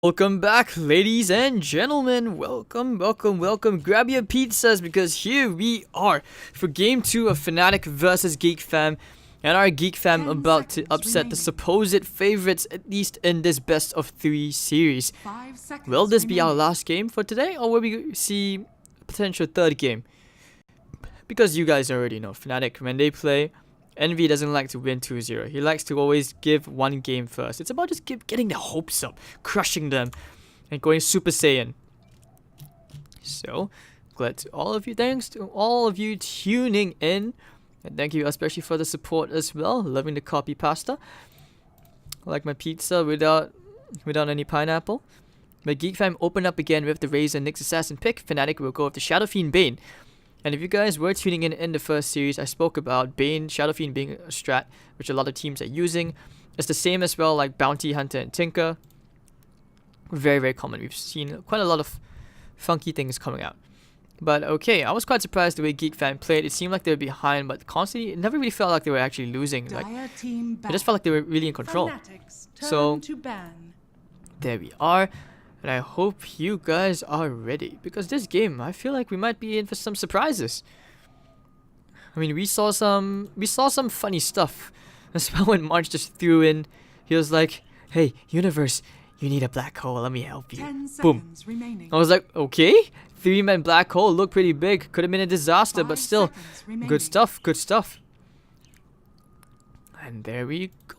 Welcome back, ladies and gentlemen. Welcome. Grab your pizzas because here we are for game 2 of Fnatic versus GeekFam. And our GeekFam about to upset the supposed favorites, at least in this best of 3 series. Will this be our last game for today, or will we see a potential third game? Because you guys already know, Fnatic, when they play, Envy doesn't like to win 2-0. He likes to always give one game first. It's about just getting their hopes up, crushing them, and going Super Saiyan. So, glad to all of you. Thanks to all of you tuning in. And thank you especially for the support as well. Loving the copy pasta. I like my pizza without any pineapple. But GeekFam opened up again with the Razor Nyx Assassin pick. Fnatic will go with the Shadow Fiend Bane. And if you guys were tuning in the first series, I spoke about Bane, Shadow Fiend being a strat, which a lot of teams are using. It's the same as well like Bounty Hunter and Tinker. Very, very common. We've seen quite a lot of funky things coming out. But okay, I was quite surprised the way GeekFam played. It seemed like they were behind, but constantly, it never really felt like they were actually losing. Like, it just felt like they were really in control. So, there we are. And I hope you guys are ready, because this game, I feel like we might be in for some surprises. I mean, we saw some funny stuff. As well when March just threw in, he was like, "Hey, universe, you need a black hole, let me help you." Boom. I was like, okay, 3-man black hole looked pretty big. Could have been a disaster, but still, good stuff. And there we go.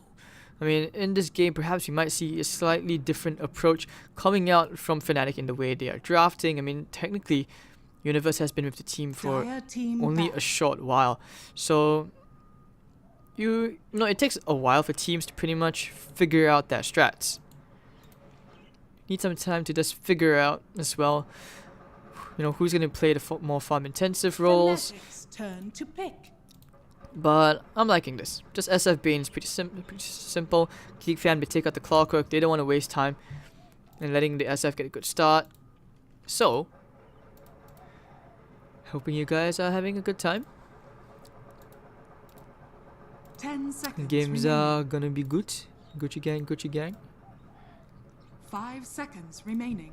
I mean, in this game, perhaps we might see a slightly different approach coming out from Fnatic in the way they are drafting. I mean, technically, Universe has been with the team for only a short while. So, you know, it takes a while for teams to pretty much figure out their strats. Need some time to just figure out as well, you know, who's going to play the more farm-intensive roles. Turn to pick. But I'm liking this. Just SF Bane is pretty simple. GeekFam, they take out the Clockwork. They don't want to waste time and letting the SF get a good start. So, hoping you guys are having a good time. 10 seconds. Games are gonna be good. Gucci gang. 5 seconds remaining.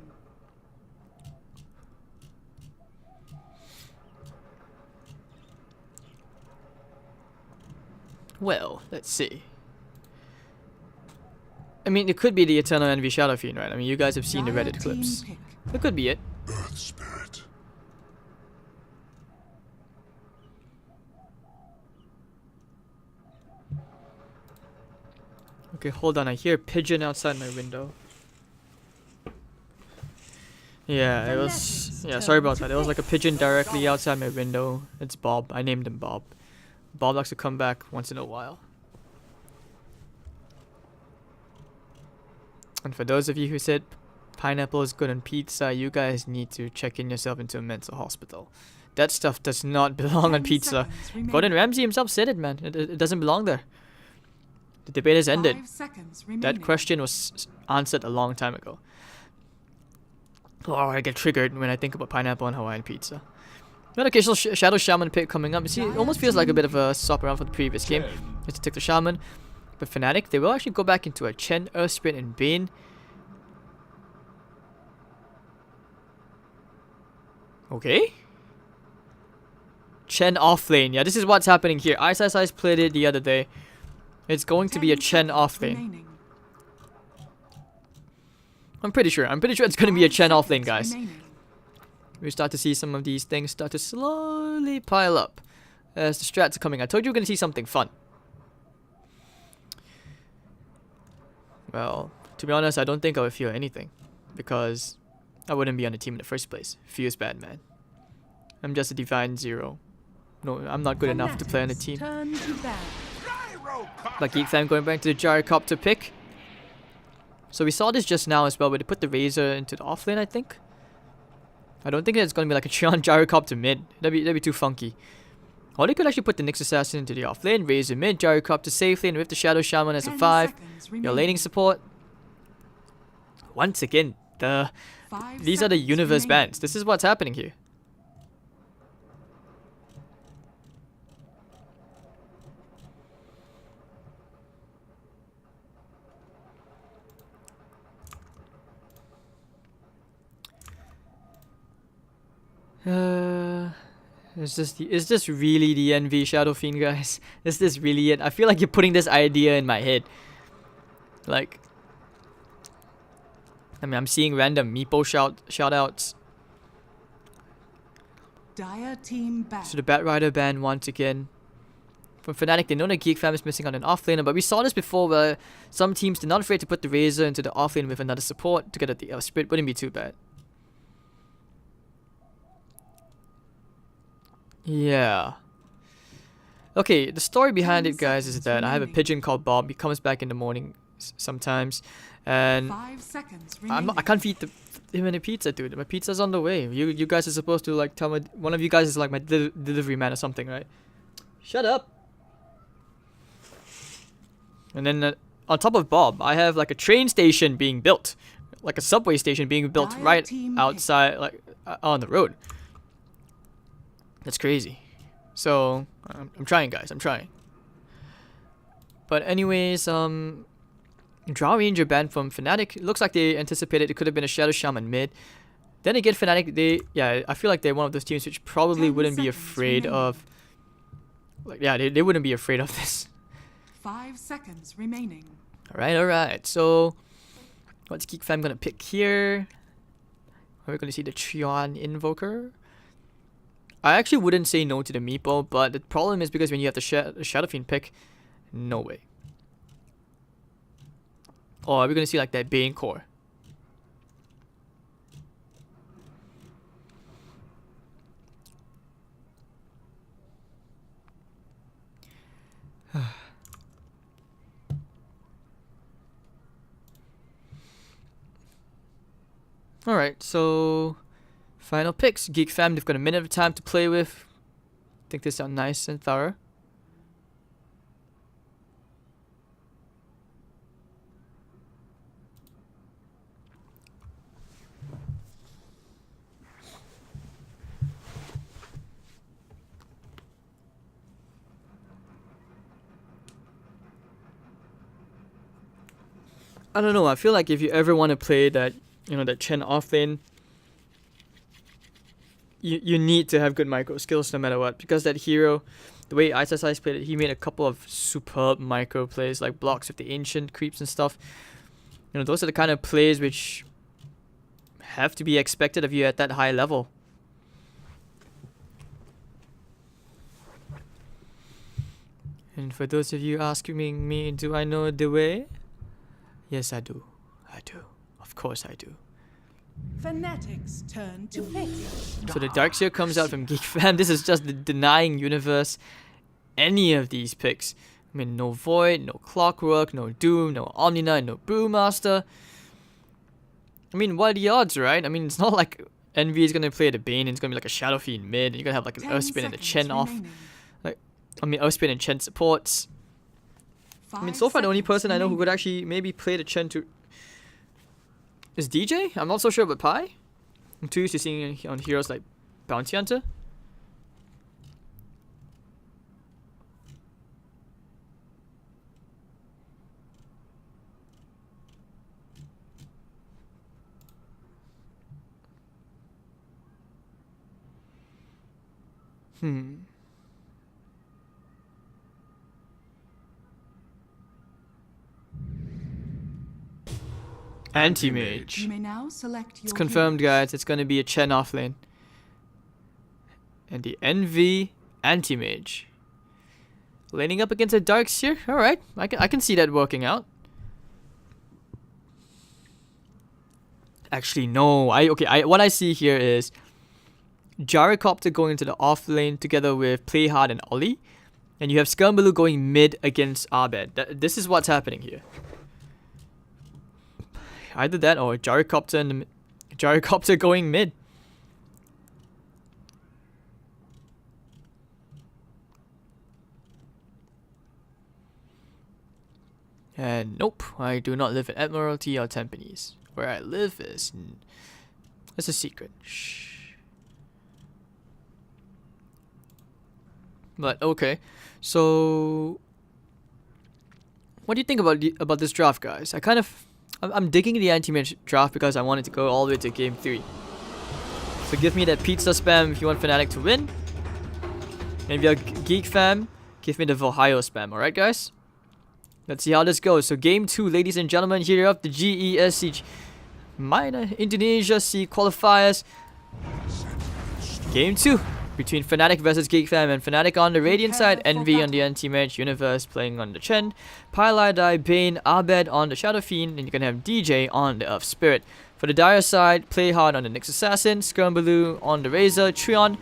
Well, let's see. I mean, it could be the Eternal Envy Shadow Fiend, right? I mean, you guys have seen the Reddit clips. That could be it. Earth Spirit. Okay, hold on. I hear a pigeon outside my window. Yeah, it was... Yeah, sorry about that. There was like a pigeon directly outside my window. It's Bob. I named him Bob. Bob likes to come back once in a while. And for those of you who said pineapple is good on pizza, you guys need to check in yourself into a mental hospital. That stuff does not belong on pizza. Gordon Ramsay himself said it, man. It doesn't belong there. The debate has ended. That question was answered a long time ago. Oh, I get triggered when I think about pineapple on Hawaiian pizza. An occasional Shadow Shaman pick coming up. You see, it almost feels like a bit of a swap around from the previous game. Just to take the Shaman. But Fnatic, they will actually go back into a Chen, Earth Spirit, and Bane. Okay. Chen off lane. Yeah, this is what's happening here. Ice played it the other day. It's going to be a Chen off lane. I'm pretty sure it's going to be a Chen off lane, guys. We start to see some of these things start to slowly pile up as the strats are coming. I told you we're going to see something fun. Well, to be honest, I don't think I would feel anything, because I wouldn't be on the team in the first place. Feels bad, man. I'm just a Divine Zero. No, I'm not good enough to play on the team. But GeekFam going back to the Gyrocopter pick. So we saw this just now as well, where they put the Razor into the offlane, I think. I don't think it's going to be like a Trion Gyrocopter mid. That'd be too funky. Or they could actually put the Nyx Assassin into the offlane, Razor mid, Gyrocopter safe lane with the Shadow Shaman as a 5. Your laning support. Once again, these are the universe bans. This is what's happening here. Is this really the NV Shadow Fiend, guys? Is this really it? I feel like you're putting this idea in my head. Like, I mean, I'm seeing random Meepo shoutouts. Dire team back. So the Bat Rider ban once again. From Fnatic, they know that GeekFam is missing on an offlaner, but we saw this before where some teams did not afraid to put the Razor into the offlane with another support to get at the Spirit. Wouldn't be too bad. Yeah. Okay, the story behind it, guys, is that I have a pigeon called Bob. He comes back in the morning sometimes, and 5 seconds remaining. I can't feed him any pizza, dude. My pizza's on the way. You guys are supposed to like tell me. One of you guys is like my delivery man or something, right? Shut up. And then on top of Bob, I have like a train station being built, like a subway station being built right outside, like on the road. That's crazy. So I'm trying, guys. I'm trying. But anyways, Draw Ranger banned from Fnatic. It looks like they anticipated it could have been a Shadow Shaman mid. Then again, Fnatic, I feel like they're one of those teams which probably wouldn't be afraid of. Like, yeah, they wouldn't be afraid of this. 5 seconds remaining. Alright. So, what's GeekFam gonna pick here? Are we gonna see the Trion Invoker? I actually wouldn't say no to the Meepo, but the problem is because when you have the Shadow Fiend pick, no way. Or are we gonna see like that Bane core? Alright, so final picks. GeekFam, they've got a minute of time to play with. I think they sound nice and thorough. I don't know, I feel like if you ever want to play that, that Chen offlane, you need to have good micro skills no matter what, because that hero, the way ISSI played it, he made a couple of superb micro plays, like blocks with the ancient creeps and stuff. Those are the kind of plays which have to be expected of you at that high level. And for those of you asking me, do I know the way? Yes, I do. I do. Of course I do. Fnatic's turn to pick. So the Darkseer comes out from GeekFam. This is just the denying universe any of these picks. I mean, no Void, no Clockwork, no Doom, no Omni-Knight, no Brewmaster. I mean, what are the odds, right? I mean, it's not like Envy is going to play the Bane and it's going to be like a Shadow Fiend mid. And you're going to have like an Earthspin and a Chen off. Earthspin and Chen supports. I mean, so far the only person I know who could actually maybe play the Chen to is DJ. I'm not so sure about Pi. I'm too used to seeing on heroes like Bounty Hunter. Anti-Mage. You may now select your It's confirmed, heroes. guys. It's going to be a Chen offlane. And the NV Anti-Mage. Laning up against a Darkseer. Alright, I can see that working out. Actually, no. What I see here is Gyrocopter going into the offlane together with Playhard and Ollie. And you have Skirmaloo going mid against Abed. This is what's happening here. Either that or Gyrocopter going mid. And nope, I do not live in Admiralty or Tampines. Where I live is it's a secret. Shh. But okay, so what do you think about this draft, guys? I'm digging the anti-mage draft because I wanted to go all the way to game 3. So give me that pizza spam if you want Fnatic to win. And if you're GeekFam, give me the Ohio spam, alright guys? Let's see how this goes. So game 2, ladies and gentlemen, here of the GESC Minor Indonesia C qualifiers. Game 2 between Fnatic versus GeekFam, and Fnatic on the Radiant side, Envy on the anti-mage, Universe playing on the Chen, Pylai, Bane, Abed on the Shadow Fiend, and you can have DJ on the Earth Spirit. For the Dire side, play hard on the Nyx Assassin, Skirmbaloo on the Razor, Trion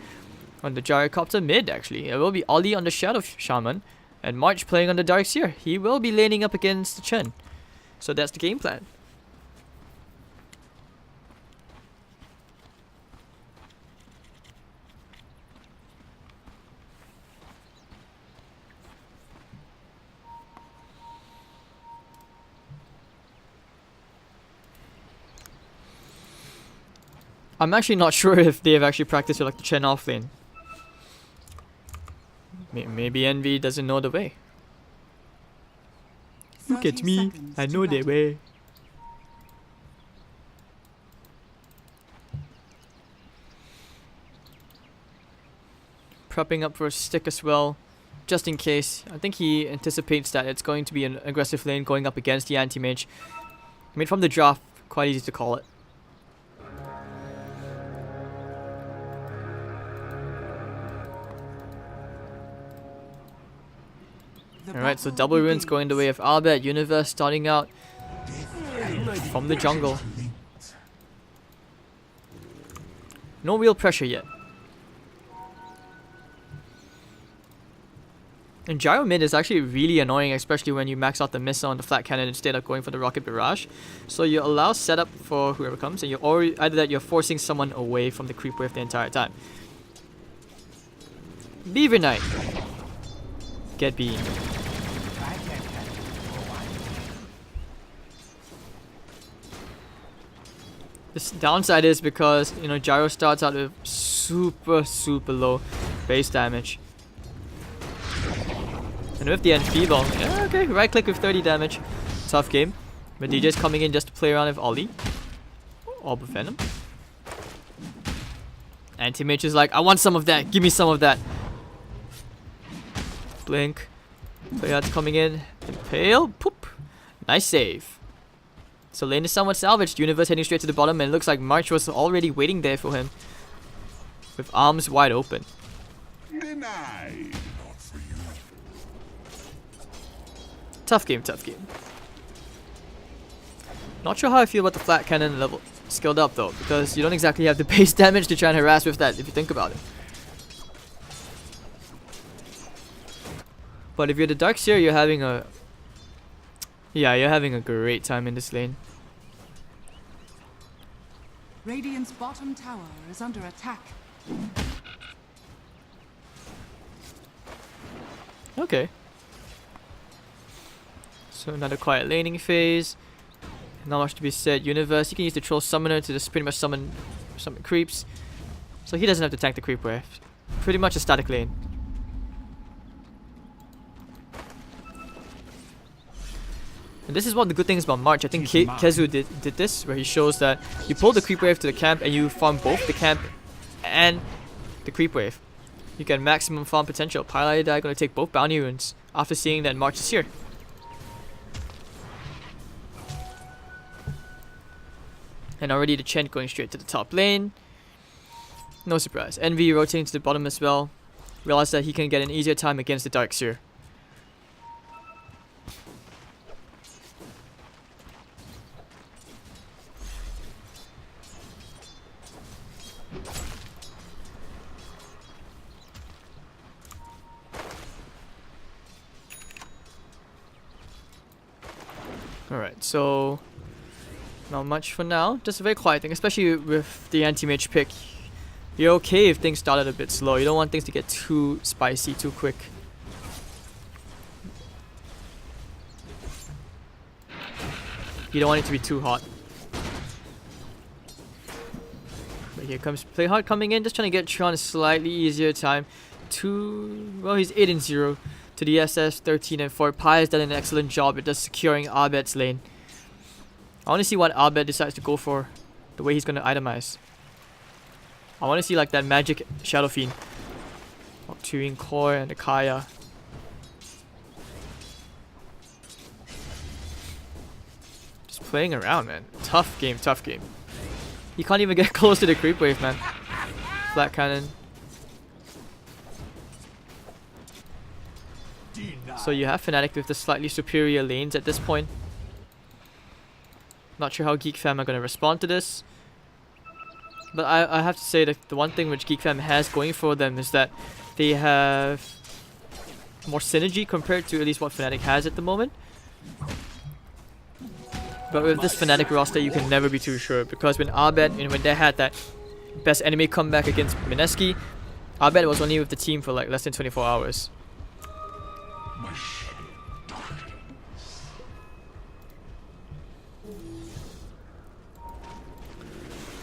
on the Gyrocopter mid actually. It will be Ollie on the Shadow Shaman, and March playing on the Darkseer. He will be laning up against the Chen. So that's the game plan. I'm actually not sure if they have actually practiced with like the Chen offlane. Maybe Envy doesn't know the way. Look at me, I know the way. Prepping up for a stick as well, just in case. I think he anticipates that it's going to be an aggressive lane going up against the anti-mage. I mean, from the draft, quite easy to call it. Alright, so double runes going the way of Albert, Universe starting out from the jungle. No real pressure yet. And Gyro mid is actually really annoying, especially when you max out the missile on the flat cannon instead of going for the rocket barrage. So you allow setup for whoever comes, and either that you're forcing someone away from the creep wave the entire time. Beaver Knight. Get beamed. The downside is because, you know, Gyro starts out with super low base damage. And with the Enfeeble, yeah, okay, right click with 30 damage. Tough game. But DJ's coming in just to play around with Ollie. Orb of Venom. Anti-Mage is like, I want some of that, give me some of that. Blink. Playart's coming in. Impale. Poop. Nice save. So lane is somewhat salvaged. Universe heading straight to the bottom, and it looks like March was already waiting there for him. With arms wide open. Denied. Not for you. Tough game, tough game. Not sure how I feel about the flat cannon level skilled up though, because you don't exactly have the base damage to try and harass with that if you think about it. But if you're the Darkseer, you're having a... Yeah, you're having a great time in this lane. Radiant's bottom tower is under attack. Okay. So another quiet laning phase. Not much to be said. Universe, you can use the Troll Summoner to just pretty much summon creeps. So he doesn't have to tank the creep wave. Pretty much a static lane. And this is one of the good things about March. I think Kezu did this, where he shows that you pull the creep wave to the camp and you farm both the camp and the creep wave. You get maximum farm potential. Pylai gonna take both bounty runes after seeing that March is here. And already the Chen going straight to the top lane. No surprise. Envy rotating to the bottom as well. Realize that he can get an easier time against the Darkseer. Alright, so not much for now. Just a very quiet thing, especially with the anti-mage pick. You're okay if things started a bit slow. You don't want things to get too spicy too quick. You don't want it to be too hot. But here comes Playhard coming in, just trying to get Tron a slightly easier time. Well, he's 8-0 to the SS 13 and 4. Pi has done an excellent job at just securing Abed's lane. I want to see what Abed decides to go for, the way he's going to itemize. I want to see like that magic Shadow Fiend. Turing Core and the Kaya. Just playing around, man. Tough game, tough game. You can't even get close to the creep wave, man. Flat cannon. So you have Fnatic with the slightly superior lanes at this point. Not sure how GeekFam are going to respond to this. But I have to say that the one thing which GeekFam has going for them is that they have more synergy compared to at least what Fnatic has at the moment. But with this Fnatic roster, you can never be too sure, because when Abed, when they had that best enemy comeback against Mineski, Abed was only with the team for like less than 24 hours.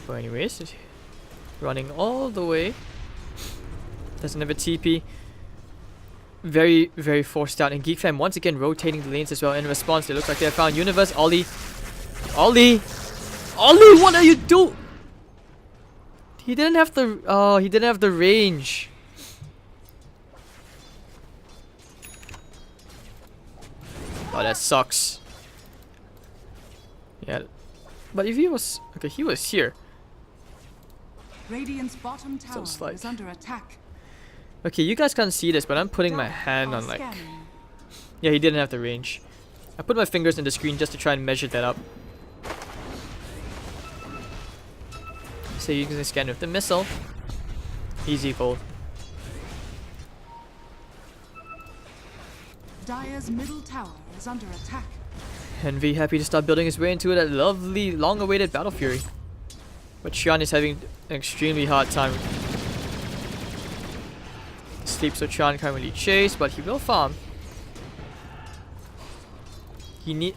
But anyways, running all the way. Doesn't have a TP. Very, very forced out. And GeekFam once again rotating the lanes as well. In response, it looks like they have found Universe. Ollie. Ollie! Ollie, what are you doing? He didn't have the... Oh, he didn't have the range. Oh, that sucks. Yeah. But if he was... Okay, he was here. Radiant's bottom tower Sounds like- is under attack. Okay, you guys can't see this, but I'm putting my hand on like... Yeah, he didn't have the range. I put my fingers in the screen just to try and measure that up. So you can scan with the missile. Easy gold. Dire's middle tower is under attack. Envy happy to start building his way into that lovely, long-awaited Battle Fury. But Xian is having an extremely hard time. Sleep, so Xian can't really chase, but he will farm.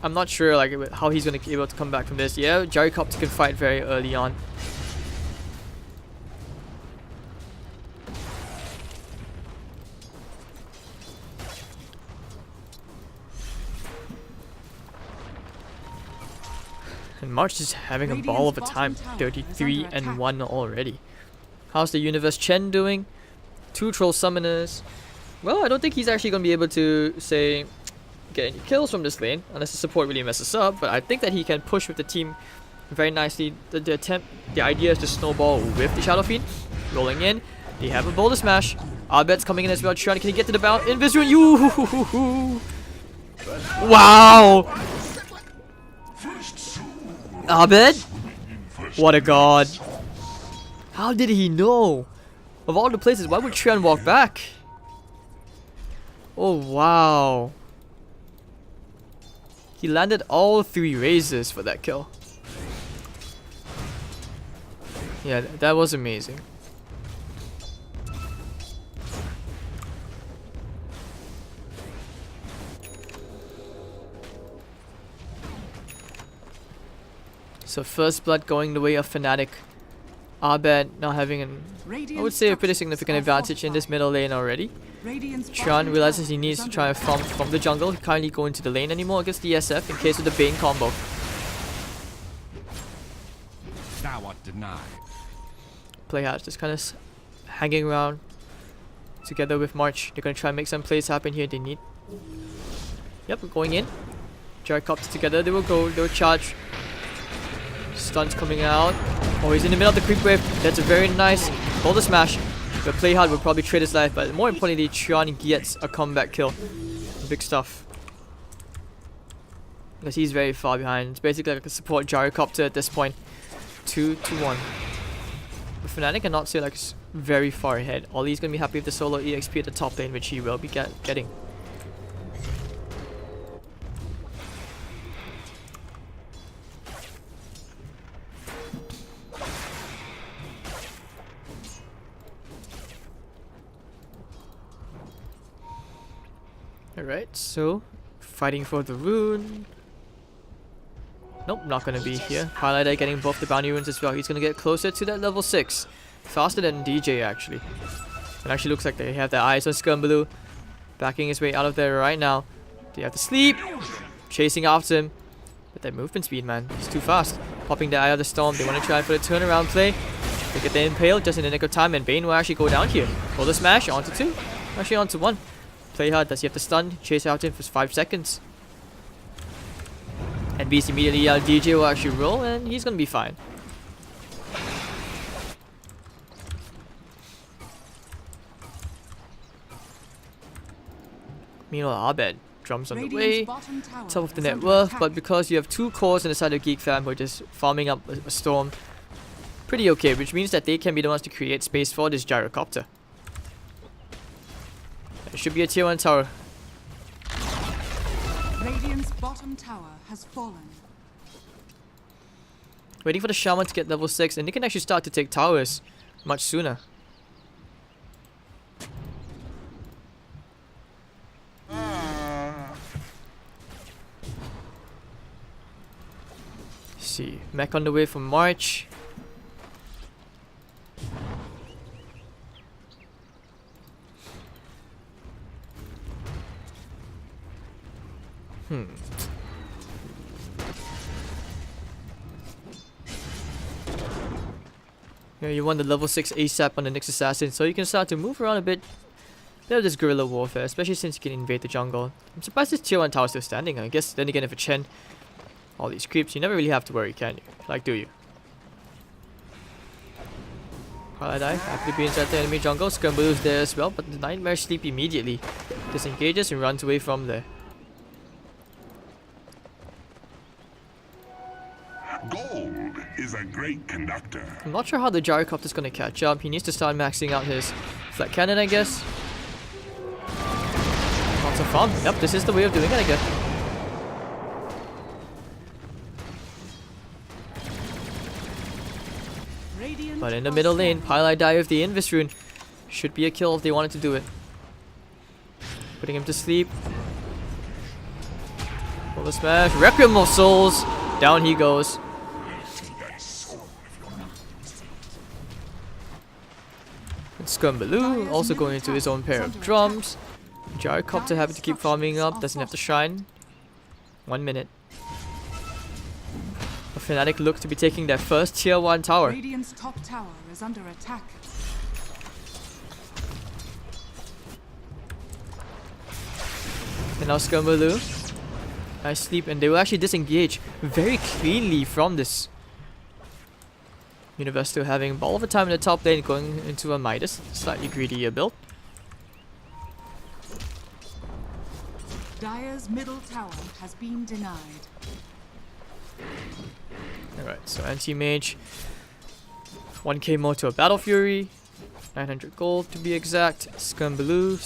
I'm not sure like how he's gonna be able to come back from this. Yeah, Gyrocopter can fight very early on. And March is having a ball of a time. 33-1 already. How's the Universe Chen doing? 2 Troll Summoners. Well, I don't think he's actually going to be able to, say, get any kills from this lane, unless the support really messes up. But I think that he can push with the team very nicely. The idea is to snowball with the Shadow Fiend. Rolling in. They have a Boulder Smash. Abed's coming in as well. Trying to get to the bound. Invis Rune. You. Wow. Abed? What a god. How did he know? Of all the places, why would Trian walk back? Oh, wow. He landed all 3 raises for that kill. Yeah, that was amazing. So first blood going the way of Fnatic. Abed now having an, I would say, a pretty significant advantage in this middle lane already. Tran realizes he needs to try and farm from the jungle. He can't really go into the lane anymore against the SF in case of the Bane combo. Thou art denied. Playhouse just kind of hanging around together with March. They're going to try and make some plays happen here. They need... Yep, we're going in. Gyrocopter together. They will go. They will charge. Stuns coming out. Oh, he's in the middle of the creep wave. That's a very nice Boulder Smash. The Playhard will probably trade his life, but more importantly, Trian gets a comeback kill. Big stuff. Because he's very far behind. It's basically like a support Gyrocopter at this point. 2-1. But Fnatic cannot say like very far ahead. Ollie's gonna be happy with the solo EXP at the top lane, which he will be getting. Alright, so fighting for the rune. Nope, not gonna be here. Highlighter getting both the bounty runes as well. He's gonna get closer to that level 6. Faster than DJ actually. It actually looks like they have their eyes on Skirmblue. Backing his way out of there right now. They have to sleep. Chasing after him. But that movement speed, man, he's too fast. Popping the Eye of the Storm. They want to try for the turnaround play. They get the impale just in the nick of time, and Bane will actually go down here. Roll the smash onto 2. Actually onto 1. Play hard. Does he have to stun? Chase out him for 5 seconds. And Beast immediately DJ will actually roll, and he's gonna be fine. Meanwhile, Abed drums on the way, top of the net worth, but because you have 2 cores on the side of GeekFam who are just farming up a storm, pretty okay, which means that they can be the ones to create space for this gyrocopter. It should be a tier 1 tower. Radiant's bottom tower has fallen. Waiting for the Shaman to get level 6, and they can actually start to take towers much sooner. See, mech on the way from March. Yeah, you want the level 6 ASAP on the next assassin, so you can start to move around a bit. Bit of this guerrilla warfare, especially since you can invade the jungle. I'm surprised this tier 1 tower is still standing. I guess then again, if it's Chen, all these creeps, you never really have to worry, can you? Like, do you? Highlight eye, happily be inside the enemy jungle. Scramblers there as well, but the Nightmare sleep immediately. Disengages and runs away from there. Gold is a great conductor. I'm not sure how the gyrocopter is gonna catch up. He needs to start maxing out his flat cannon, I guess. Lots of fun. Yep, this is the way of doing it, I guess. But in the middle lane, Highlight Die of the Invis rune should be a kill if they wanted to do it. Putting him to sleep. Pull the smash. Requiem of Souls. Down he goes. And Scumbaloo also going into his own pair of drums. Gyrocopter happy to keep farming up, doesn't have to shine. 1 minute. Fnatic look to be taking their first tier 1 tower. Radiant's top tower is under attack. And now Scumbaloo. Nice sleep, and they will actually disengage very cleanly from this. Universe still having ball of a time in the top lane, going into a Midas, slightly greedier build. Dire's middle tower has been denied. Alright, so anti-mage, 1k more to a Battle Fury, 900 gold to be exact. Scumbaloo,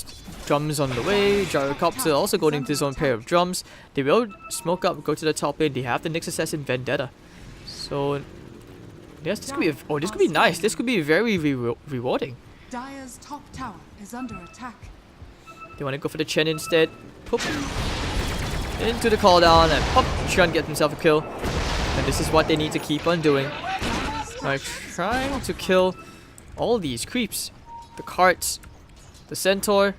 drums on the way. Gyrocopter also going into his own pair of drums. They will smoke up, go to the top lane. They have the Nyx Assassin Vendetta. So, yes, this could be this could be nice. This could be very rewarding. Dire's top tower is under attack. They want to go for the Chen instead. Poop. Into the call down, and pop, Chen gets himself a kill. And this is what they need to keep on doing. By trying to kill all these creeps. The carts, the centaur.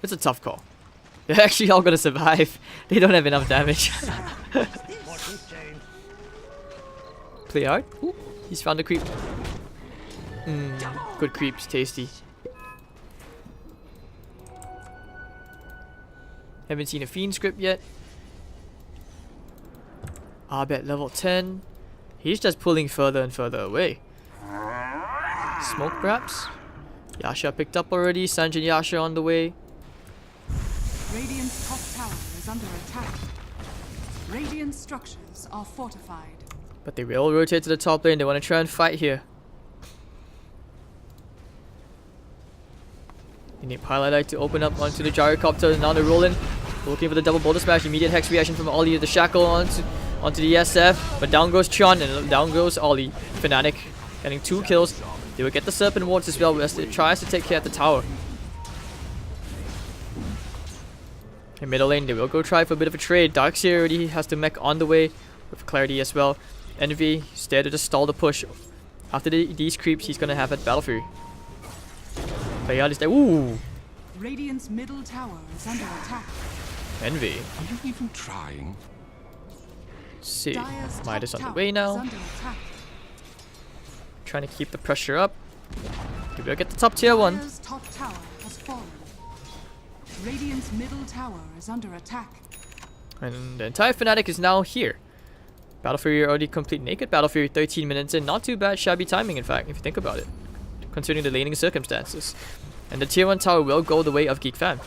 It's a tough call. They're actually all gonna survive. They don't have enough damage. Play hard. Ooh, he's found a creep. Good creeps, tasty. Haven't seen a Fiend script yet. Abed level 10. He's just pulling further and further away. Smoke perhaps? Yasha picked up already. Sanjin Yasha on the way. Radiant's top tower is under attack. Radiant structures are fortified. But they will rotate to the top lane. They want to try and fight here. They need Highlight to open up onto the Gyrocopter. Now they're rolling. Looking for the double boulder smash. Immediate hex reaction from Ollie. The shackle onto the SF. But down goes Chon and down goes Ollie. Fnatic getting 2 kills. They will get the Serpent Wards as well as it tries to take care of the tower. In middle lane, they will go try for a bit of a trade. Darkseer already has the mech on the way with clarity as well. Envy, he's there to just stall the push. After these creeps, he's gonna have that Battle Fury. Bayard is there. Ooh! Radiant's middle tower is under attack. Envy. Are you even trying? See, Dire's top Midas on the tower way is now. under attack. Trying to keep the pressure up. Maybe I'll get the top tier one. Dire's top tower has fallen. Radiant's middle tower is under attack. And the entire Fnatic is now here. Battle Fury already complete naked. Battle Fury 13 minutes in. Not too bad, shabby timing in fact, if you think about it. Considering the laning circumstances. And the tier 1 tower will go the way of GeekFam.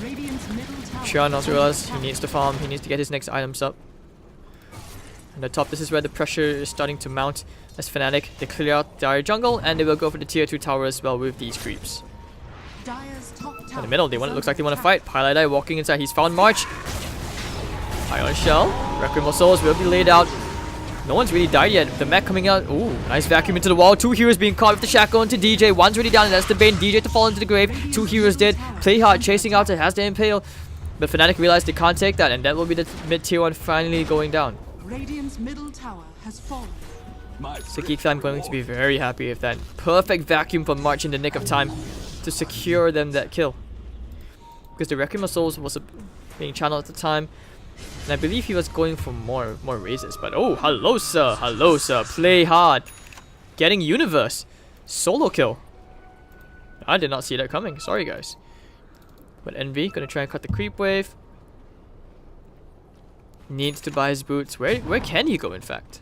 Radiant's middle tower. Sean also is under realized he attack. needs to farm. He needs to get his next items up. And the top, this is where the pressure is starting to mount as Fnatic. They clear out Dire jungle and they will go for the tier 2 tower as well with these creeps. Dire's top In tower the middle, is looks like they under want to fight. Highlight Eye walking inside. He's found March. Ion Shell. Requiem of Souls will be laid out. No one's really died yet. The mech coming out. Ooh, nice vacuum into the wall. 2 heroes being caught with the shackle into DJ. One's already down and that's the Bane. DJ to fall into the grave. 2 heroes dead. Play hard, chasing out to has the impale. But Fnatic realized they can't take that and that will be the mid tier 1 finally going down. Radiant's middle tower has fallen. So GeekFam going to be very happy with that. Perfect vacuum from March in the nick of time to secure them that kill. Because the Requiem of Souls was being channeled at the time. And I believe he was going for more raises. But oh, hello sir, hello sir. Play hard. Getting Universe. Solo kill. I did not see that coming. Sorry guys. But Envy gonna try and cut the creep wave. Needs to buy his boots. Where can he go in fact?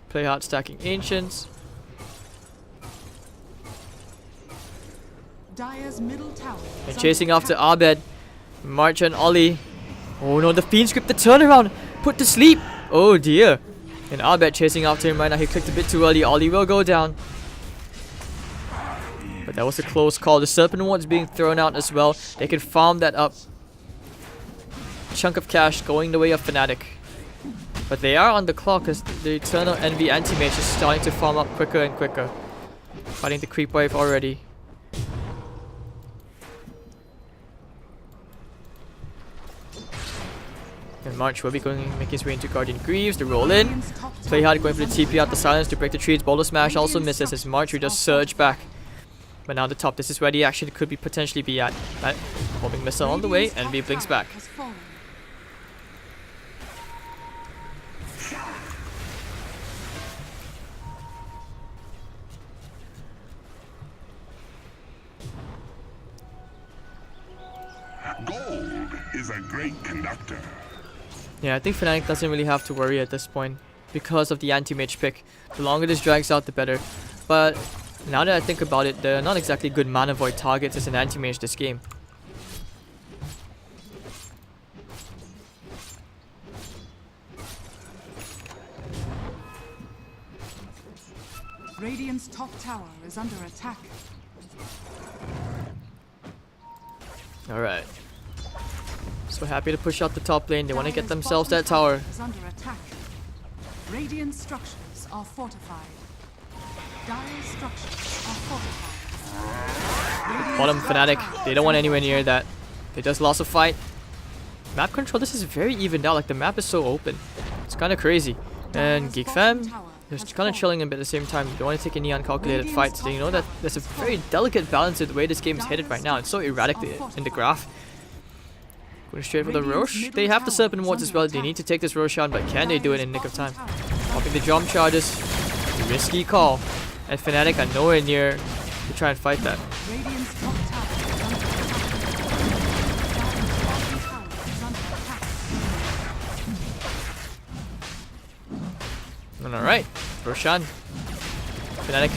Play hard stacking Ancients. Dire's middle tower is And under chasing after attack. Abed. March and Ollie. Oh no, the Fiend script the turnaround. Put to sleep. Oh dear. And Abed chasing after him right now. He clicked a bit too early. Ollie will go down. But that was a close call. The Serpent Ward's being thrown out as well. They can farm that up. Chunk of cash going the way of Fnatic. But they are on the clock as the Eternal Envy Anti-Mage is starting to farm up quicker and quicker. Fighting the creep wave already. And March will be making his way into Guardian Greaves. The roll in. Radiant's top Play tower hard going for the is TP under out the silence to break the trees. Boulder Smash also misses as March will just surge back. But now the top, this is where the action could be potentially be at. That homing missile on the way, Radiant's Envy top blinks tower back. has fallen. Gold is a great conductor. Yeah, I think Fnatic doesn't really have to worry at this point because of the anti-mage pick. The longer this drags out, the better. But now that I think about it, they're not exactly good mana void targets as an anti-mage this game. Radiant's top tower is under attack. Alright. So happy to push out the top lane. They want to get Dire's themselves bottom that tower. is under attack. Radiant structures are fortified. Dire's structures are fortified. Radiant's Bottom top Fnatic, tower they don't is want under anywhere near attack. that. They just lost a fight. Map control, this is very evened out. Like the map is so open. It's kind of crazy. And Dire's GeekFam, bottom tower they're has kind of fallen. chilling a bit at the same time. They don't want to take any uncalculated Radiant's fights. top They know that tower there's a has very fallen. delicate balance to the way this game is headed Dire's right now. It's so structures erratic are in the fortified. graph. Going straight for the Radiant's Roche. middle They have the tower Serpent is Wards as under well. They attack. need to take this Roche on, but can they do it in nick of time? Dire's bottom tower is under Popping the jump charges. Risky call. And Fnatic are nowhere near to try and fight that. Radiant's top tower is under attack. Dire's bottom tower is under attack. And alright, Roshan. Fnatic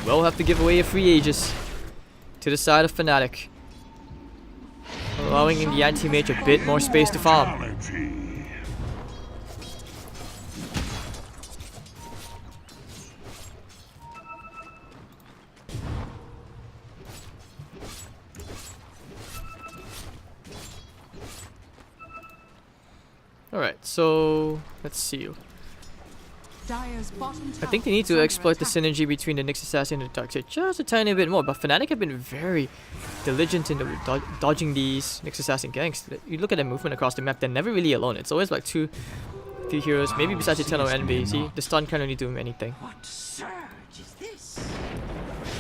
will have to give away a free Aegis to the side of Fnatic. Allowing the anti-mage a bit more space to farm. Quality. Alright, so let's see. Dire's bottom I tower think they need is to under exploit the attack. synergy between the Nyx Assassin and the Dark Side just a tiny bit more, but Fnatic have been very diligent in dodging these Nyx Assassin ganks. You look at their movement across the map, they're never really alone. It's always like two heroes, maybe besides Eternal Envy. See, the stun can't really do anything. What surge is this?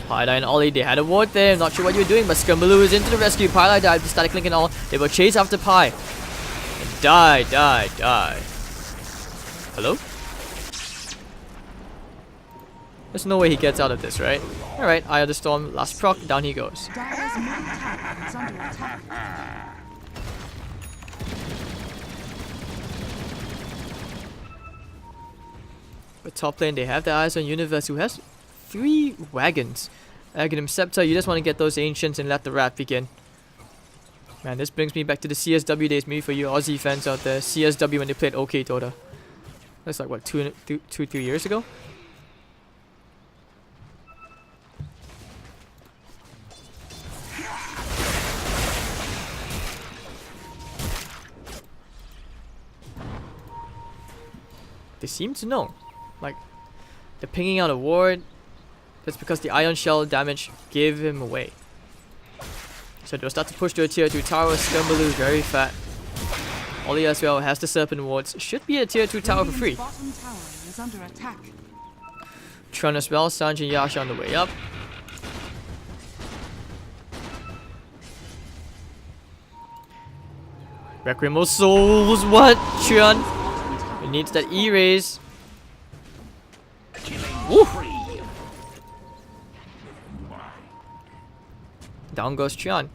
Pyla and Ollie, they had a ward there. I'm not sure what you're doing, but Scumbaloo is into the rescue. Pyla died, the static link and all. They will chase after Pi. And die. Hello? There's no way he gets out of this, right? Alright, Eye of the Storm, last proc, down he goes. Dire's middle tower is under attack. But top lane, they have their eyes on Universe, who has 3 wagons. Aghanim Scepter, you just want to get those ancients and let the rap begin. Man, this brings me back to the CSW days, maybe for you Aussie fans out there. CSW when they played OK Dota. That's like, what, 3 years ago? They seem to know. Like, they're pinging out a ward. That's because the Ion Shell damage gave him away. So they'll start to push to a tier 2 tower. Scumbaloo very fat. Ollie as well has the Serpent wards. Should be a tier 2 tower for free. Bottom tower is under attack. Tron as well. Sanji and Yasha on the way up. Requiem of Souls. What? Tron. It needs that E-raise. Woo! Down goes Trion.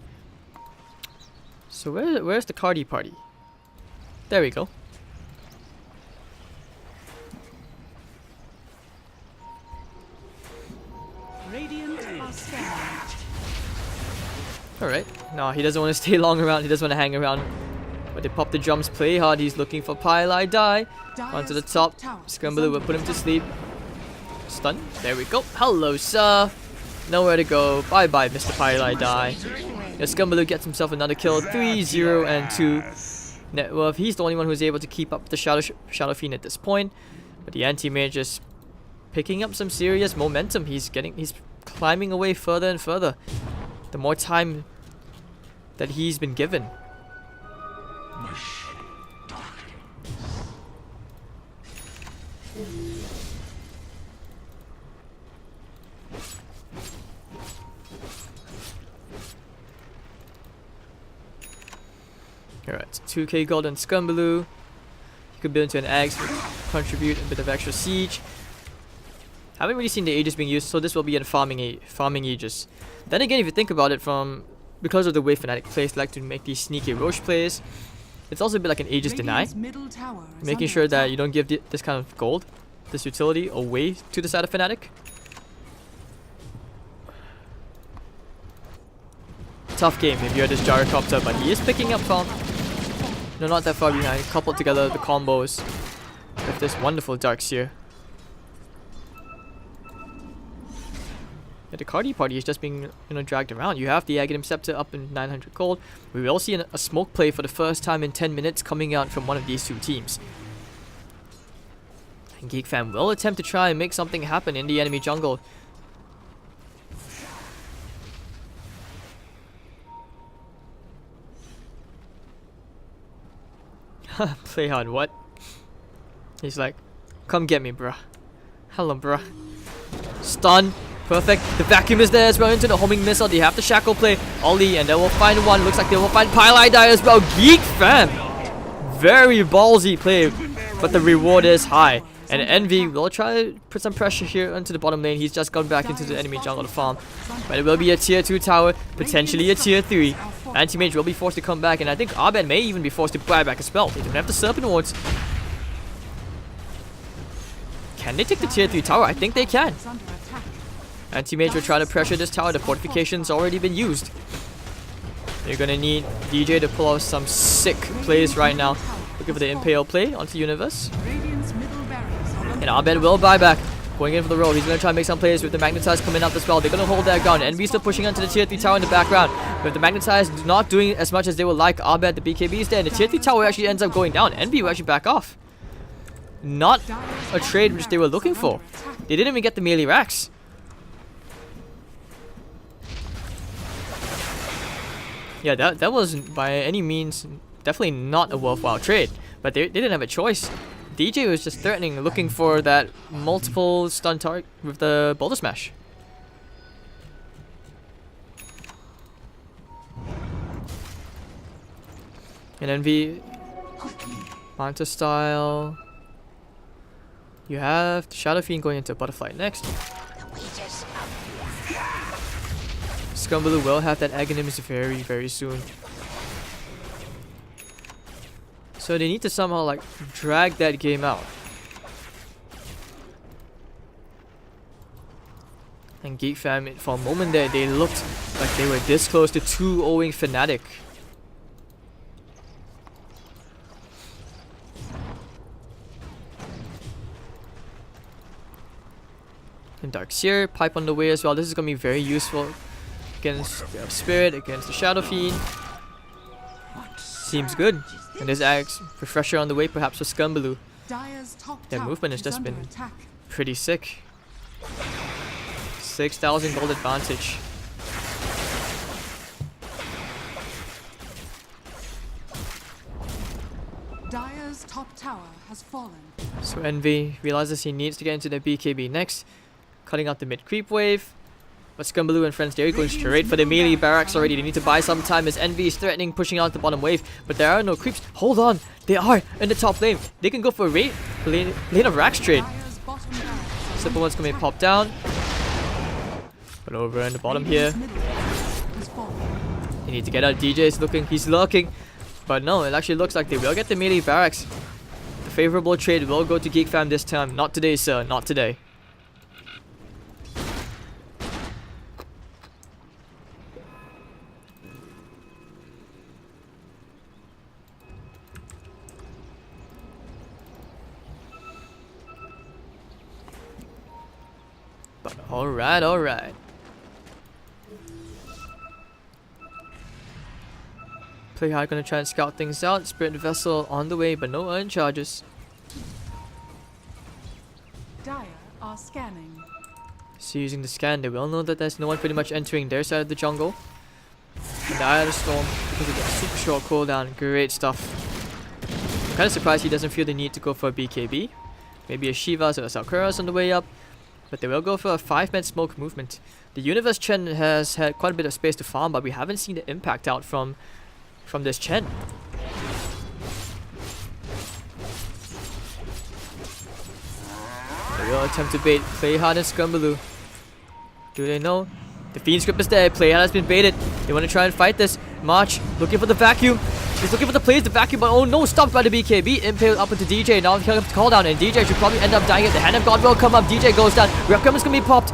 So where's the Cardi party? There we go. Radiant are scanning. Alright. No, he doesn't want to stay long around. He doesn't want to hang around. But they pop the drums, play hard. He's looking for Pyla. Die. Onto the top. Scumbaloo will put him to sleep. Stun. There we go. Hello, sir. Nowhere to go. Bye bye, Mr. Pyla. Die. Yeah, Scumbaloo gets himself another kill. 3-0 and 2 net worth. He's the only one who's able to keep up the Shadow Fiend at this point. But the anti-mage is picking up some serious momentum. He's climbing away further and further. The more time that he's been given. Alright, 2k gold on Scumbaloo. You could build into an Axe, contribute a bit of extra siege. Haven't really seen the Aegis being used, so this will be a farming Aegis. Then again, if you think about it, because of the way Fnatic plays like to make these sneaky Roche plays, it's also a bit like an Aegis deny. Making sure that you don't give this kind of gold, this utility, away to the side of Fnatic. Tough game if you're this Gyrocopter, but he is picking up farm. No, not that far behind. Coupled together the combos with this wonderful Dark Seer. Yeah, the Cardi party is just being dragged around. You have the Aghanim Scepter up in 900 gold. We will see a smoke play for the first time in 10 minutes coming out from one of these two teams. And GeekFam will attempt to try and make something happen in the enemy jungle. Play hard, what? He's like, come get me, bruh. Hello, bruh. Stun. Perfect. The vacuum is there as well into the homing missile. They have the shackle play. Ollie, and they will find one. Looks like they will find Pyla die as well. GeekFam. Very ballsy play, but the reward is high. And Envy will try to put some pressure here onto the bottom lane. He's just gone back into the enemy jungle to farm. But it will be a tier 2 tower, potentially a tier 3. Anti-Mage will be forced to come back, and I think Abed may even be forced to buy back a spell. They don't have the Serpent wards. Can they take the tier 3 tower? I think they can. Anti-Mage will try to pressure this tower. The fortification's already been used. You're gonna need DJ to pull off some sick plays right now. Looking for the Impale play onto Universe. And Abed will buy back. Going in for the roll. He's going to try and make some plays with the Magnetize coming up as well. They're going to hold their ground. Envy still pushing onto the tier 3 tower in the background. But the Magnetize not doing as much as they would like. Abed, the BKB is there. And the tier 3 tower actually ends up going down. Envy will actually back off. Not a trade which they were looking for. They didn't even get the melee racks. Yeah, that wasn't by any means definitely not a worthwhile trade. But they didn't have a choice. DJ was just threatening, looking for that multiple stun target with the Boulder Smash. And Envy, Manta style. You have the Shadow Fiend going into Butterfly next. Scumbaloo will have that Aghanim very, very soon. So they need to somehow like drag that game out. And GeekFam, for a moment there, they looked like they were this close to 2-0ing Fnatic. And Darkseer, pipe on the way as well. This is going to be very useful against Spirit, against the Shadow Fiend. Seems good. And there's Axe, Refresher on the way perhaps for Scumbaloo. Their movement has just been pretty sick. 6,000 gold advantage. Dire's top tower has fallen. So Envy realizes he needs to get into the BKB next, cutting out the mid creep wave. But Scumbaloo and friends, they're going straight for the melee barracks already. They need to buy some time as Envy is threatening pushing out the bottom wave. But there are no creeps. Hold on, they are in the top lane. They can go for a lane of Rax trade. Dire's bottom barracks Simple one's gonna be popped down. But over in the bottom here, has fallen. they need to get out. DJ's looking, he's lurking. But no, it actually looks like they will get the melee barracks. The favorable trade will go to GeekFam this time. Not today, sir, not today. But alright, alright. Play hard, gonna try and scout things out. Spirit Vessel on the way, but no earn charges. Dire are scanning. So using the scan, they will know that there's no one pretty much entering their side of the jungle. And the Eye of the Storm, because of that super short cooldown, great stuff. I'm kinda surprised he doesn't feel the need to go for a BKB. Maybe a Shiva's or a Sakura's on the way up. But they will go for a 5-man smoke movement. The Universe Chen has had quite a bit of space to farm, but we haven't seen the impact out from this Chen. They will attempt to bait Playhard and Scumbaloo. Do they know? The Fiend script is there. Playhard has been baited. They want to try and fight this. March looking for the vacuum. He's looking for the plays, the vacuum, but oh no, stopped by the BKB. Impaled up into DJ. Now he'll have to call down, and DJ should probably end up dying at the Hand of God will come up. DJ goes down. Requiem is going to be popped.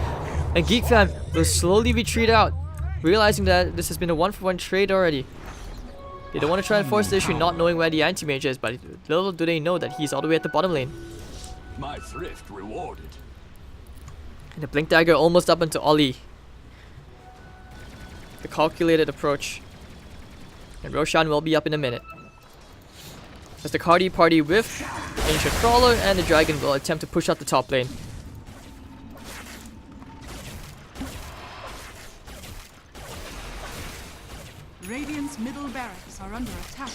And GeekFam will slowly retreat out, realizing that this has been a 1-for-1 trade already. They don't want to try and force the issue, not knowing where the anti-mage is, but little do they know that he's all the way at the bottom lane. My thrift rewarded. And the Blink Dagger almost up into Ollie. The calculated approach. And Roshan will be up in a minute. As the Cardi party with Ancient Crawler and the Dragon will attempt to push out the top lane. Radiant's middle barracks are under attack.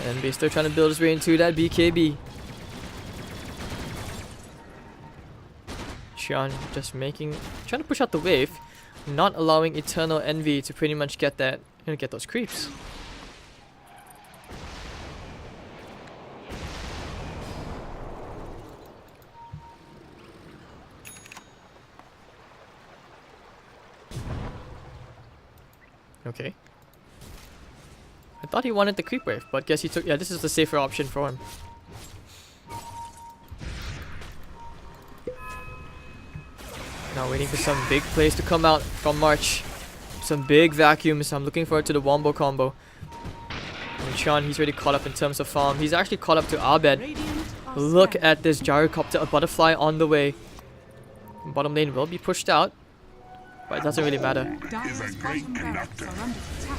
And they're still trying to build his way into that BKB. Xian just trying to push out the wave, not allowing Eternal Envy to pretty much get that, get those creeps. Okay. I thought he wanted the creep wave, but guess he took. Yeah, this is the safer option for him. Now waiting for some big plays to come out from March. Some big vacuums. I'm looking forward to the Wombo combo. And Sean, he's already caught up in terms of farm. He's actually caught up to Abed. Radiant are Look scanning. at this Gyrocopter, a butterfly on the way. Bottom lane will be pushed out, but it doesn't really matter. Dire's is a great bottom barracks conductor. are under attack.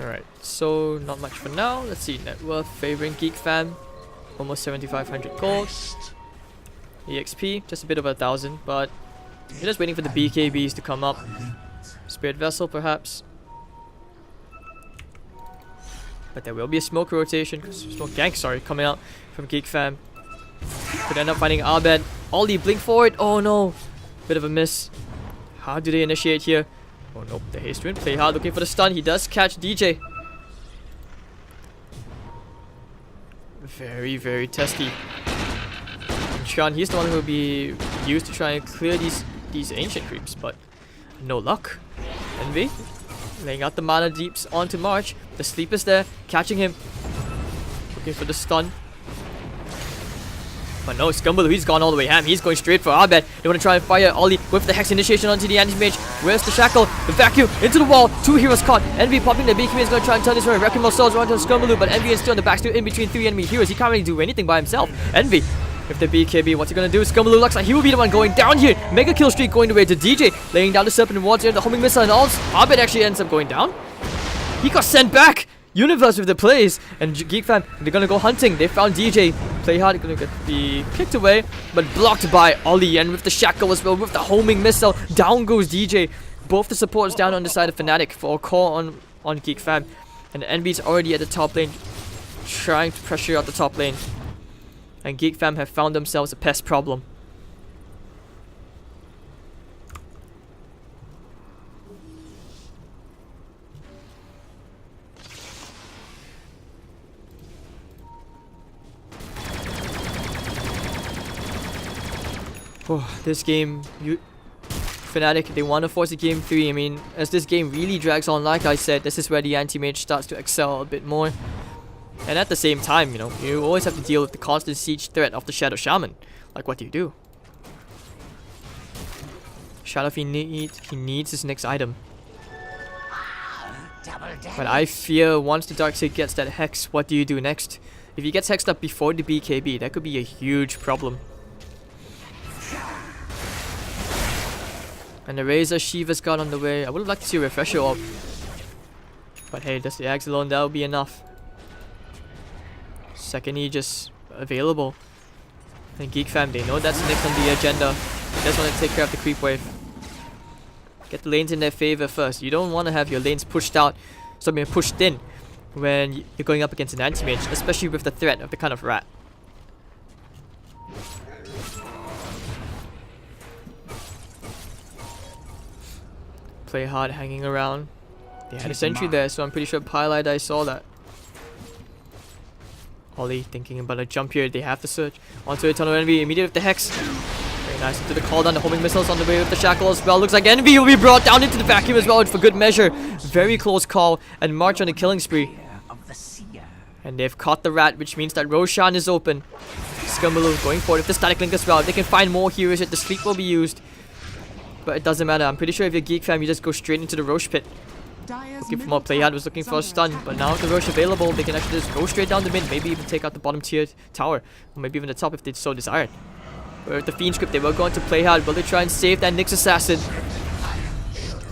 Alright, so not much for now. Let's see, net worth favoring GeekFam. Almost 7,500 gold. EXP, just a bit over 1,000, but we're just waiting for the BKBs to come up. Spirit Vessel, perhaps. But there will be a smoke rotation, smoke gank, sorry, coming out from GeekFam. Could end up finding Abed. Ollie, blink forward. Oh no. Bit of a miss. How do they initiate here? Oh nope, the haste win. Play hard, looking for the stun. He does catch DJ. Very, very testy. And Sean, he's the one who will be used to try and clear these ancient creeps, but no luck. Envy laying out the mana deeps onto March. The sleep is there, catching him. Looking for the stun. But no, Scumbaloo, he's gone all the way ham. He's going straight for Abed. They want to try and fire Ollie with the Hex initiation onto the anti-mage. Where's the shackle? The vacuum into the wall. Two heroes caught. Envy popping the BKB is going to try and turn this around. Wrecking more souls onto Scumbaloo, but Envy is still in the backstreet in between three enemy heroes. He can't really do anything by himself. Envy with the BKB, what's he going to do? Scumbaloo looks like he will be the one going down here. Mega kill streak going away to DJ. Laying down the Serpent Wards here. The homing missile and ults. Abed actually ends up going down. He got sent back. Universe with the plays, and GeekFam, they're gonna go hunting. They found DJ. Play hard, gonna be kicked away, but blocked by Ollie, and with the shackle as well, with the homing missile, down goes DJ. Both the supports down on the side of Fnatic for a call on GeekFam, and NB's already at the top lane, trying to pressure out the top lane, and GeekFam have found themselves a pest problem. Oh, this game, Fnatic, they want to force a game 3. I mean, as this game really drags on, like I said, this is where the anti-mage starts to excel a bit more. And at the same time, you know, you always have to deal with the constant siege threat of the Shadow Shaman. Like, what do you do? Shadow, he needs his next item. But I fear once the Darkseid gets that Hex, what do you do next? If he gets Hexed up before the BKB, that could be a huge problem. And the Razor Shiva's got on the way. I would have liked to see a refresher orb. But hey, just the Axe alone, that'll be enough. Second Aegis available. And GeekFam, they know that's next on the agenda. They just want to take care of the creep wave. Get the lanes in their favor first. You don't want to have your lanes pushed out, pushed in when you're going up against an anti-mage, especially with the threat of the kind of rat. Play hard, hanging around. They had a sentry there, so I'm pretty sure Pylite I saw that. Ollie thinking about a jump here. They have to search onto Eternal Envy. Immediate with the Hex. Very nice into the call down. The homing missiles on the way with the shackle as well. Looks like Envy will be brought down into the vacuum as well for good measure. Very close call, and March on a killing spree. And they've caught the rat, which means that Roshan is open. Scumbaloo going forward with the static link as well. If they can find more heroes, the sleep will be used. But it doesn't matter. I'm pretty sure if you're GeekFam, you just go straight into the Roche pit. Looking for more play. Was looking for a stun, but now with the Roche available, they can actually just go straight down the mid. Maybe even take out the bottom tier tower, or maybe even the top if they so desired. But with the Fiend script, they will go on to play hard. Will they try and save that Nyx assassin?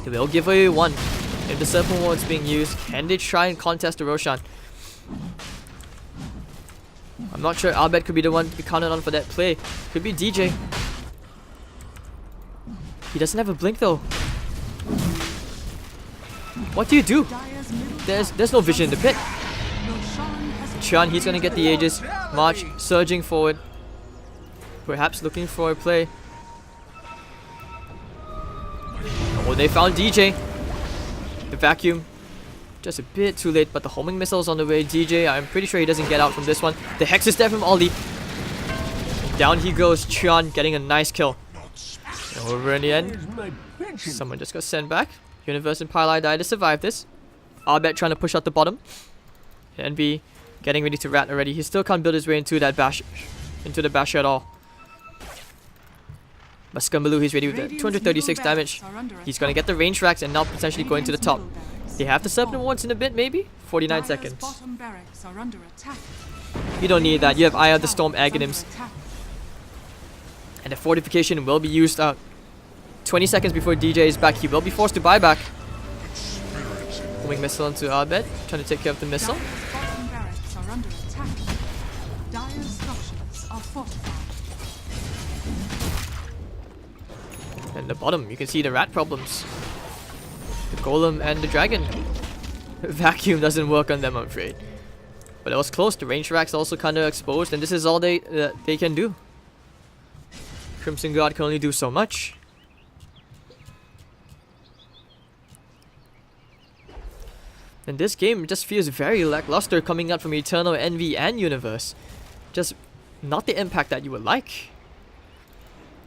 They will give away one. If the Serpent Ward's being used, can they try and contest the Roshan? I'm not sure. Abed could be the one to be counted on for that play. Could be DJ. He doesn't have a blink though. What do you do? There's no vision in the pit. Chan, he's gonna get the Aegis. March surging forward. Perhaps looking for a play. Oh, they found DJ. The vacuum. Just a bit too late, but the homing missile's on the way. DJ, I'm pretty sure he doesn't get out from this one. The Hex is there from Ollie. Down he goes. Chan getting a nice kill. Over in the end, someone just got sent back. Universe and Pylite died to survive this. Abed trying to push out the bottom. Envy getting ready to rat already. He still can't build his way into that bash, into the bash at all. But Scumbaloo, he's ready with the 236 damage. He's gonna get the range racks and now potentially going to the top. They have the Serpent Wards in a bit, maybe? 49 seconds. You don't need that. You have Eye of the Storm Aghanims. And the fortification will be used out. 20 seconds before DJ is back. He will be forced to buy back. Homing missile onto Abed. Trying to take care of the missile. And the bottom, you can see the rat problems. The golem and the dragon. Vacuum doesn't work on them, I'm afraid. But it was close. The range racks also kind of exposed, and this is all they can do. Crimson God can only do so much. And this game just feels very lackluster coming out from Eternal, Envy, and Universe. Just not the impact that you would like.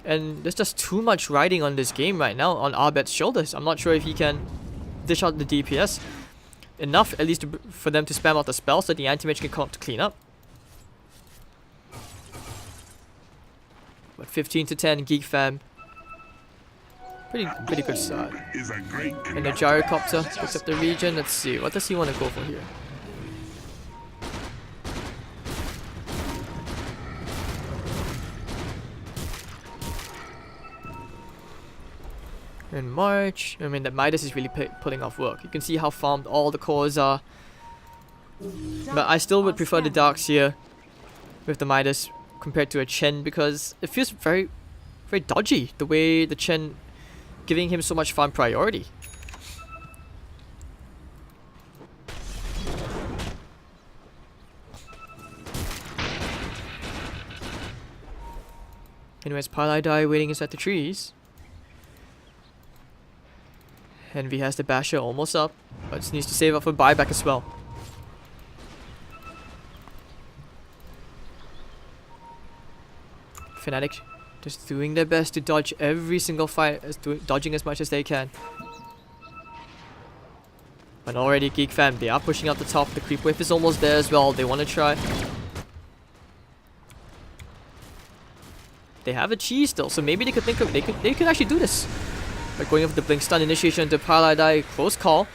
And there's just too much riding on this game right now on Abed's shoulders. I'm not sure if he can dish out the DPS enough, at least for them to spam out the spell so the anti-mage can come up to clean up. But 15 to 10, GeekFam. Pretty good start. Is a great And the conductor. gyrocopter picks up the region. Let's see, what does he want to go for here? In March, I mean, the Midas is really pulling off work. You can see how farmed all the cores are. But I still would prefer the Darks here with the Midas compared to a Chen, because it feels very dodgy the way the Chen giving him so much farm priority. Anyways, Palai waiting inside the trees. Envy has the Basher almost up, but just needs to save up for buyback as well. Fnatic just doing their best to dodge every single fight, dodging as much as they can. But already GeekFam, they are pushing out the top. The creep wave is almost there as well. They want to try. They have a cheese still, so maybe they could think of they could actually do this. By going over the blink stun initiation into Paladai, close call.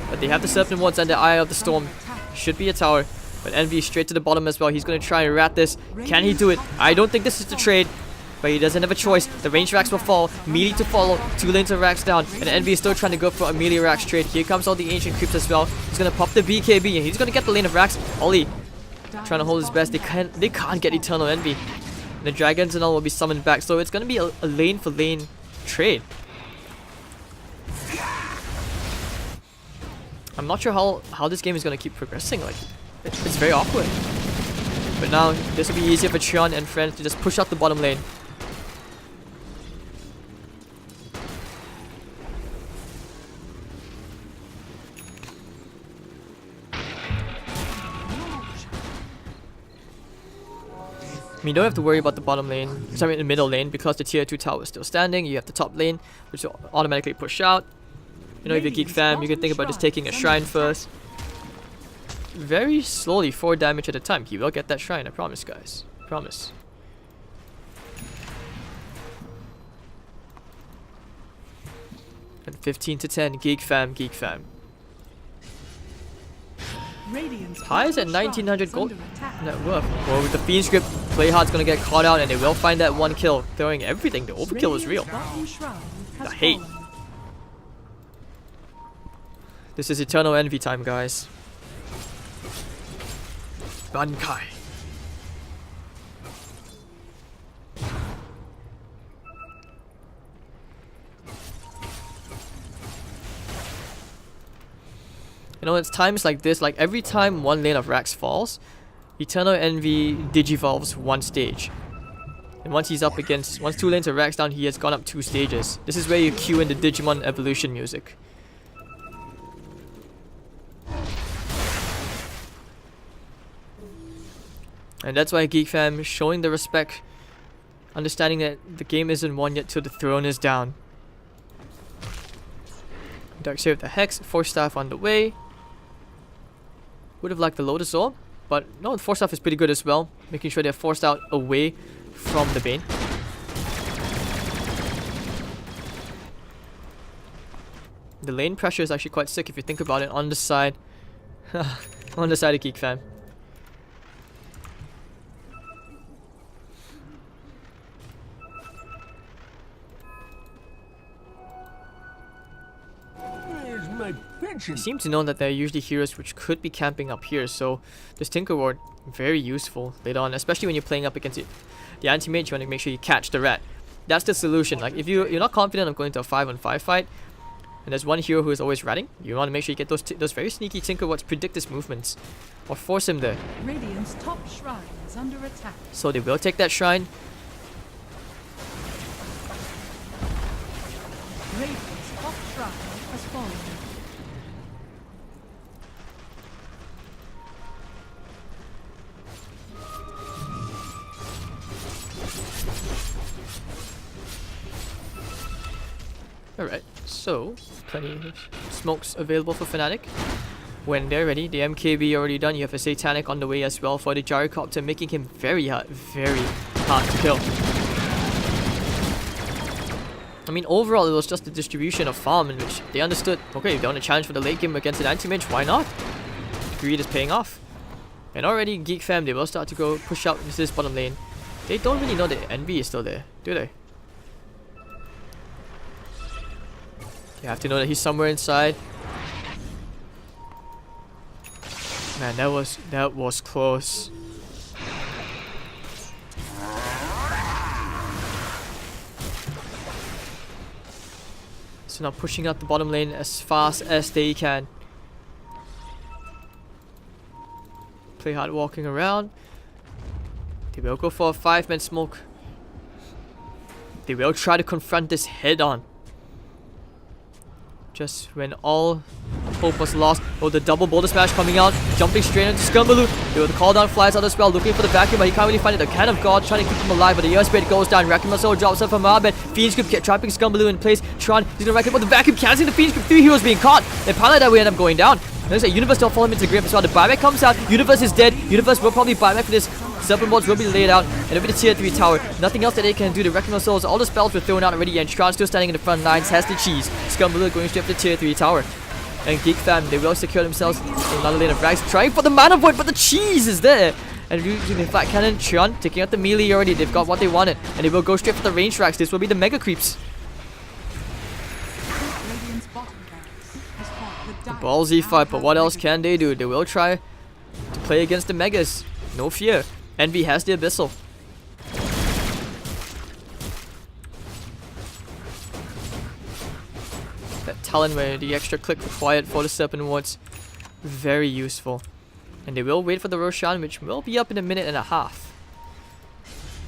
But they have the Serpent Wards and the Eye of the Storm. Should be a tower. But Envy straight to the bottom as well. He's going to try and rat this. Can he do it? I don't think this is the trade. But he doesn't have a choice. The range racks will fall. Melee to follow. 2 lanes of racks down. And Envy is still trying to go for a melee racks trade. Here comes all the ancient creeps as well. He's going to pop the BKB and he's going to get the lane of racks. Ollie trying to hold his best. They can't get Eternal Envy. And the dragons and all will be summoned back. So it's going to be a lane for lane trade. I'm not sure how this game is going to keep progressing. Like, it's very awkward. But now this will be easier for Trion and friends to just push out the bottom lane. I mean, you don't have to worry about the bottom lane, sorry, the middle lane, because the tier 2 tower is still standing. You have the top lane, which will automatically push out. You know, if you're GeekFam, you can think about just taking a shrine first. Very slowly, 4 damage at a time. He will get that shrine, I promise, guys. Promise. And 15 to 10, GeekFam. High is at 1900 gold net worth. Well, with the Fiend script, Playhard's gonna get caught out and they will find that 1 kill. Throwing everything, the overkill is real. The hate. This is Eternal Envy time, guys. Bankai. You know, it's times like this, like every time 1 lane of racks falls, Eternal Envy digivolves 1 stage. And once 2 lanes of racks down, he has gone up 2 stages. This is where you cue in the Digimon evolution music. And that's why GeekFam is showing the respect, understanding that the game isn't won yet till the throne is down. Darkseer with the Hex, Force Staff on the way. Would have liked the Lotus Orb, but no, the Force Staff is pretty good as well, making sure they're forced out away from the Bane. The lane pressure is actually quite sick if you think about it on the side. On the side of GeekFam. You seem to know that there are usually heroes which could be camping up here, so this Tinker Ward very useful later on, especially when you're playing up against the anti-mage. You want to make sure you catch the rat. That's the solution. Like if you're not confident of going to a 5-on-5 fight, And there's one hero who is always ratting. You want to make sure you get those very sneaky Tinker What's predict his movements. Or force him there. Radiant's top shrine is under attack. So they will take that shrine. Radiant's top shrine has fallen. Alright, so plenty of smokes available for Fnatic. When they're ready, the MKB already done. You have a Satanic on the way as well for the Gyrocopter, making him very hard to kill. I mean, overall, it was just the distribution of farm in which they understood, okay, if they want to challenge for the late game against an anti-mage, why not? Greed is paying off. And already, GeekFam, they will start to go push out into this bottom lane. They don't really know that Envy is still there, do they? You have to know that he's somewhere inside. Man, that was close. So now pushing out the bottom lane as fast as they can. Play hard walking around. They will go for a 5-man smoke. They will try to confront this head on. Just when all hope was lost. Oh, the double boulder smash coming out, jumping straight into Scumbaloo. The call down flies out as well, looking for the vacuum, but he can't really find it. The Can of God trying to keep him alive, but the EOS Blade goes down. Rakimaso drops up from Abed. Fiend's Grip trapping Scumbaloo in place. Tron, he's gonna rack it, but the vacuum canceling the Fiend's Grip. 3 heroes being caught. And probably that way end up going down. Looks like Universe don't follow him into the grip as well. The buyback comes out. Universe is dead. Universe will probably buy back for this. Serpent Balls will be laid out. And over the tier 3 tower. Nothing else that they can do. The Wrecking of Souls, all the spells were thrown out already. And Tron still standing in the front lines. Has the cheese. Scumbaloo going straight for the tier 3 tower. And GeekFam, they will secure themselves in another lane of rags. Trying for the Mana Void, but the cheese is there. And using the Flat Cannon, Tron taking out the melee already. They've got what they wanted. And they will go straight for the range rags. This will be the Mega Creeps. Radiant's bottom barracks has fought the dire Ballsy fight, but what else Mega can they do? They will try to play against the Megas. No fear. Envy has the Abyssal. That Talon where the extra click required for the Serpent Wards. Very useful. And they will wait for the Roshan, which will be up in a minute and a half.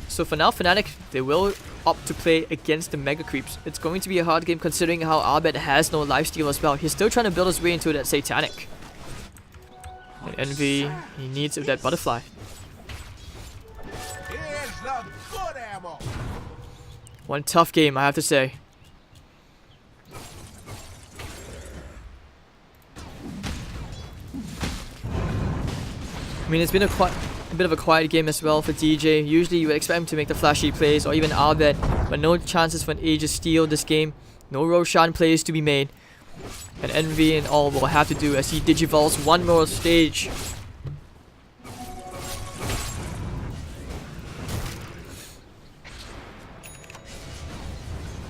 So for now, Fnatic, they will opt to play against the Mega Creeps. It's going to be a hard game considering how Abed has no lifesteal as well. He's still trying to build his way into that Satanic. And Envy, he needs that Butterfly. Here's the good ammo. One tough game, I have to say. I mean, it's been a bit of a quiet game as well for DJ. Usually you would expect him to make the flashy plays or even Abed, but no chances for an Aegis steal this game. No Roshan plays to be made. And Envy and all will have to do as he digivolves one more stage.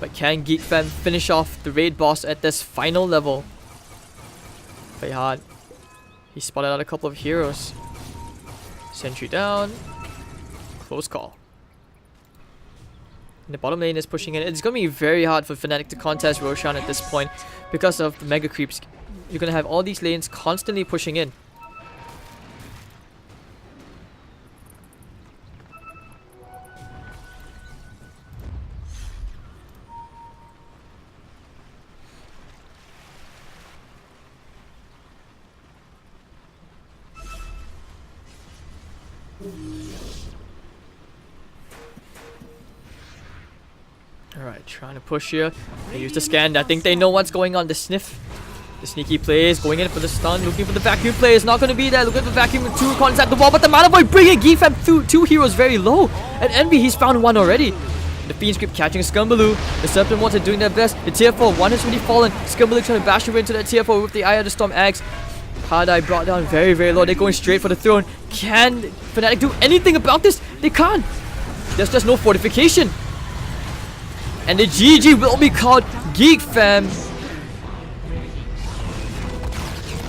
But can GeekFam finish off the raid boss at this final level? Play hard. He spotted out a couple of heroes. Sentry down. Close call. And the bottom lane is pushing in. It's going to be very hard for Fnatic to contest Roshan at this point because of the Mega Creeps. You're going to have all these lanes constantly pushing in. Alright, trying to push here. They use the scan. I think they know what's going on. The sniff. The sneaky plays. Going in for the stun. Looking for the vacuum play. It's not going to be there. Looking for the vacuum with 2 cons at the wall. But the Mana Void bringing GeekFam through 2 heroes very low. And Envy, he's found 1 already. The Fiend's Grip catching Scumbaloo. The Serpent Wards are doing their best. The tier 4, 1 has really fallen. Scumbaloo trying to bash over into that tier 4 with the Eye of the Storm Axe. Hardeye brought down very, very low. They're going straight for the throne. Can Fnatic do anything about this? They can't. There's just no fortification. And the GG will be called GeekFam.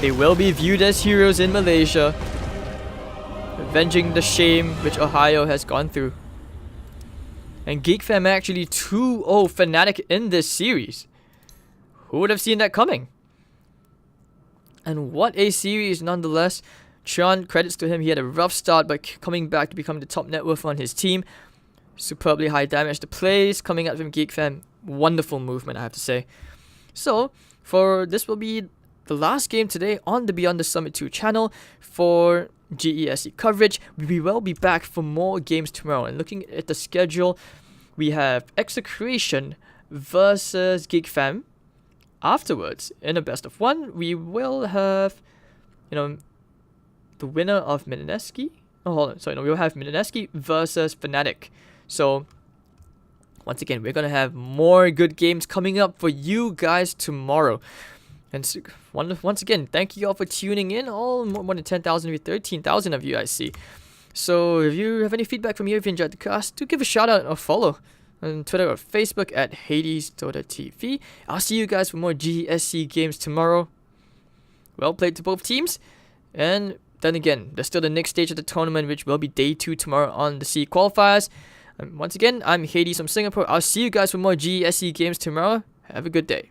They will be viewed as heroes in Malaysia, avenging the shame which Ohio has gone through. And GeekFam actually 2-0 Fnatic in this series. Who would have seen that coming? And what a series nonetheless. Chun, credits to him, he had a rough start, but coming back to become the top net worth on his team. Superbly high damage. The plays coming out from GeekFam, wonderful movement, I have to say. So, for this will be the last game today on the Beyond the Summit 2 channel for GESC coverage. We will be back for more games tomorrow. And looking at the schedule, we have Execration versus GeekFam. Afterwards, in a best of one, we will have, the winner of Mineneski. We'll have Mineneski versus Fnatic. So, once again, we're gonna have more good games coming up for you guys tomorrow. And so, once again, thank you all for tuning in. All more than 10,000, maybe 13,000 of you I see. So, if you have any feedback from here, if you enjoyed the cast, do give a shout out or follow on Twitter or Facebook at HadesDota.tv. I'll see you guys for more GESC games tomorrow. Well played to both teams. And then again, there's still the next stage of the tournament, which will be day 2 tomorrow on the C qualifiers. And once again, I'm Hades from Singapore. I'll see you guys for more GESC games tomorrow. Have a good day.